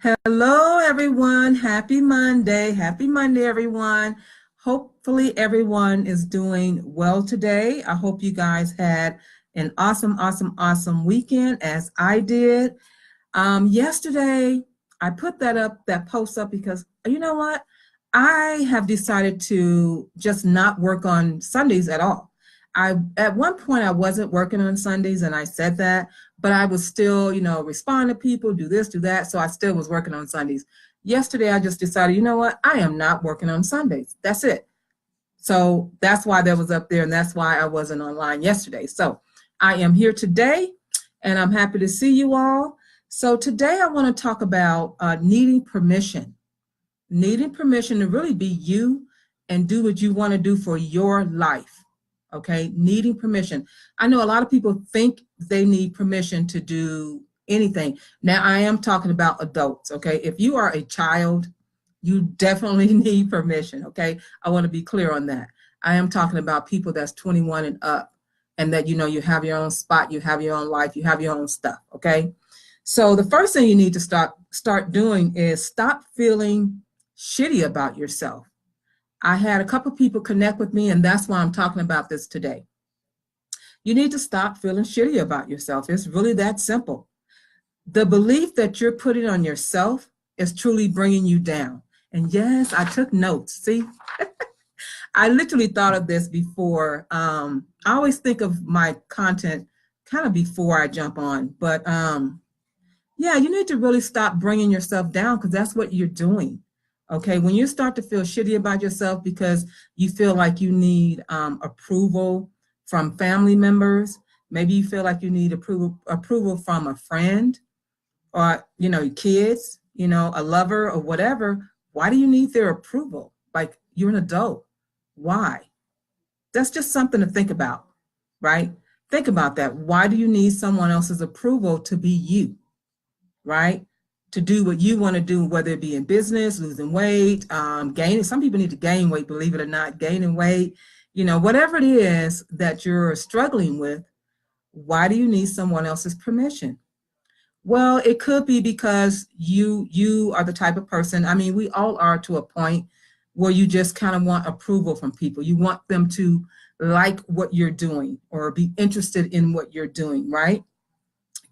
Hello, everyone. Happy Monday. Happy Monday, everyone. Hopefully, everyone is doing well today. I hope you guys had an awesome weekend as I did. Yesterday, I put that post up because you know what? I have decided to just not work on Sundays at all. At one point I wasn't working on Sundays and I said that, but I was still, respond to people, do this, do that. So I still was working on Sundays. Yesterday I just decided, you know what? I am not working on Sundays. That's it. So that's why that was up there and that's why I wasn't online yesterday. So I am here today and I'm happy to see you all. So today I want to talk about needing permission to really be you and do what you want to do for your life. Okay, needing permission. I know a lot of people think they need permission to do anything. Now, I am talking about adults. Okay, if you are a child, you definitely need permission. Okay, I want to be clear on that. I am talking about people that's 21 and up, and that you have your own spot, you have your own life, you have your own stuff. Okay, so the first thing you need to start doing is stop feeling shitty about yourself. I had a couple people connect with me, and that's why I'm talking about this today. You need to stop feeling shitty about yourself. It's really that simple. The belief that you're putting on yourself is truly bringing you down. And yes, I took notes. See, I literally thought of this before. I always think of my content kind of before I jump on. But yeah, you need to really stop bringing yourself down because that's what you're doing. Okay, when you start to feel shitty about yourself because you feel like you need approval from family members, maybe you feel like you need approval from a friend or kids, a lover or whatever. Why do you need their approval? Like, you're an adult. Why? That's just something to think about, right? Think about that. Why do you need someone else's approval to be you, right? To do what you want to do, whether it be in business, losing weight, gaining. Some people need to gain weight, believe it or not, gaining weight, whatever it is that you're struggling with. Why do you need someone else's permission? Well, it could be because you are the type of person. I mean, we all are to a point where you just kind of want approval from people. You want them to like what you're doing or be interested in what you're doing, right?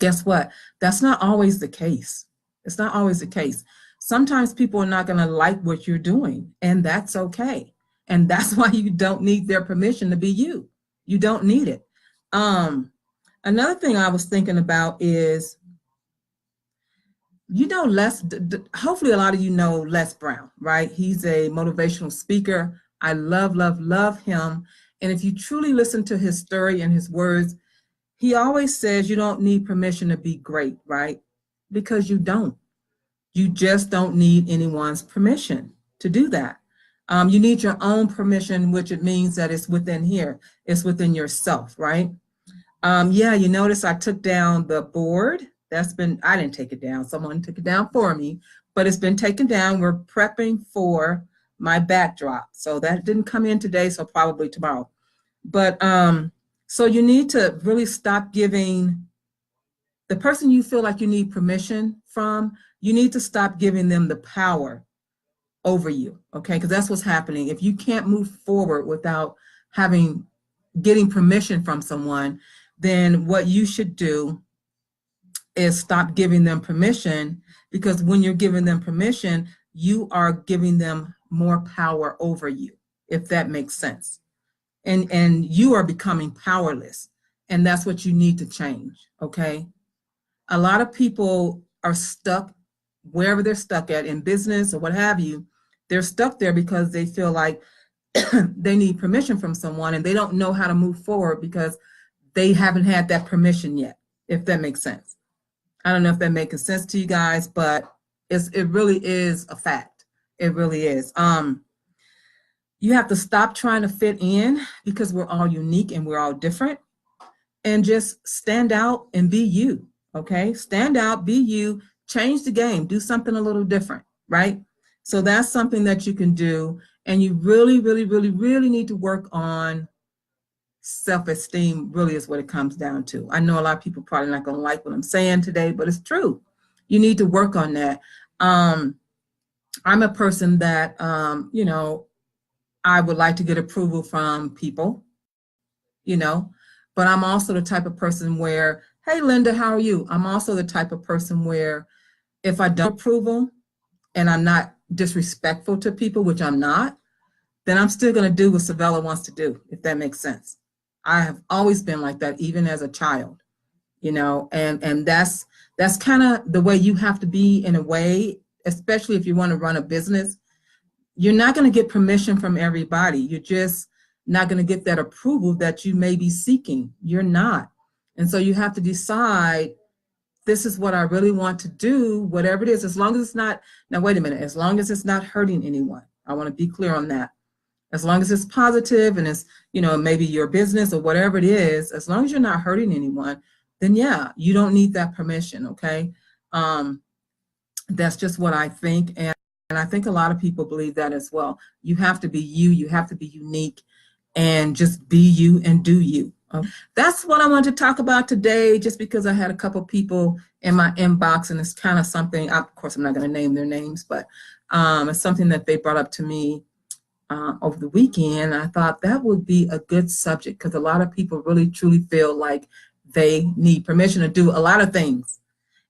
Guess what? That's not always the case. It's not always the case. Sometimes people are not going to like what you're doing, and that's okay. And that's why you don't need their permission to be you. You don't need it. Another thing I was thinking about is, hopefully a lot of you know Les Brown, right? He's a motivational speaker. I love him. And if you truly listen to his story and his words, he always says you don't need permission to be great, right? Because you don't. You just don't need anyone's permission to do that. You need your own permission, which it means that it's within here. It's within yourself, right? Yeah, you notice I took down the board. I didn't take it down. Someone took it down for me, but it's been taken down. We're prepping for my backdrop. So that didn't come in today, so probably tomorrow. But so you need to really stop giving the person you feel like you need permission from, you need to stop giving them the power over you, okay? Because that's what's happening. If you can't move forward without getting permission from someone, then what you should do is stop giving them permission, because when you're giving them permission, you are giving them more power over you, if that makes sense. And you are becoming powerless, and that's what you need to change, okay? A lot of people are stuck wherever they're stuck at in business or what have you. They're stuck there because they feel like they need permission from someone and they don't know how to move forward because they haven't had that permission yet, if that makes sense. I don't know if that makes sense to you guys, but it really is a fact. It really is. You have to stop trying to fit in, because we're all unique and we're all different, and just stand out and be you. Okay, stand out, be you, change the game, do something a little different, right? So that's something that you can do. And you really need to work on self-esteem, really is what it comes down to. I know a lot of people probably not going to like what I'm saying today, but it's true. You need to work on that. I'm a person that, you know, I would like to get approval from people, you know, but I'm also the type of person where, hey, Linda, how are you? I'm also the type of person where if I don't approval and I'm not disrespectful to people, which I'm not, then I'm still going to do what Sevella wants to do, if that makes sense. I have always been like that, even as a child, you know, and that's kind of the way you have to be in a way, especially if you want to run a business. You're not going to get permission from everybody. You're just not going to get that approval that you may be seeking. You're not. And so you have to decide, this is what I really want to do, whatever it is, as long as it's not, now wait a minute, as long as it's not hurting anyone. I want to be clear on that. As long as it's positive and it's, you know, maybe your business or whatever it is, as long as you're not hurting anyone, then yeah, you don't need that permission, okay? That's just what I think. And I think a lot of people believe that as well. You have to be you, you have to be unique, and just be you and do you. That's what I wanted to talk about today, just because I had a couple people in my inbox, and it's kind of something, of course, I'm not going to name their names, but it's something that they brought up to me over the weekend. I thought that would be a good subject because a lot of people really truly feel like they need permission to do a lot of things.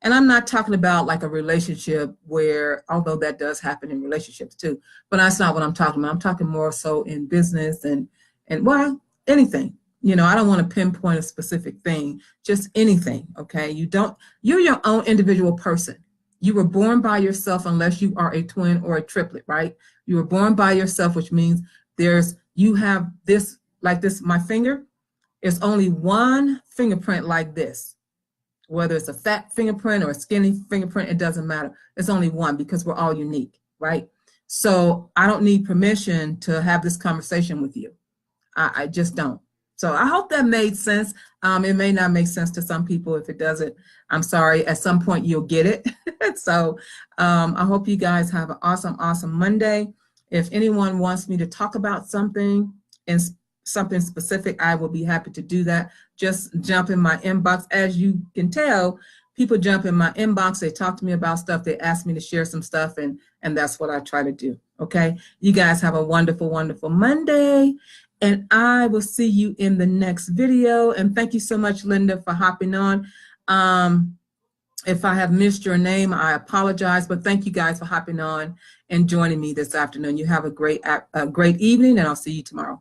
And I'm not talking about like a relationship where, although that does happen in relationships too, but that's not what I'm talking about. I'm talking more so in business and well, anything. You know, I don't want to pinpoint a specific thing, just anything, okay? You're your own individual person. You were born by yourself unless you are a twin or a triplet, right? You were born by yourself, which means you have this, like this, my finger, is only one fingerprint like this. Whether it's a fat fingerprint or a skinny fingerprint, it doesn't matter. It's only one because we're all unique, right? So I don't need permission to have this conversation with you. I just don't. So I hope that made sense. It may not make sense to some people. If it doesn't, I'm sorry. At some point, you'll get it. So I hope you guys have an awesome, awesome Monday. If anyone wants me to talk about something and something specific, I will be happy to do that. Just jump in my inbox. As you can tell, people jump in my inbox. They talk to me about stuff. They ask me to share some stuff, and that's what I try to do. Okay. You guys have a wonderful, wonderful Monday. And I will see you in the next video. And thank you so much, Linda, for hopping on. If I have missed your name, I apologize, but thank you guys for hopping on and joining me this afternoon. You have a great evening, and I'll see you tomorrow.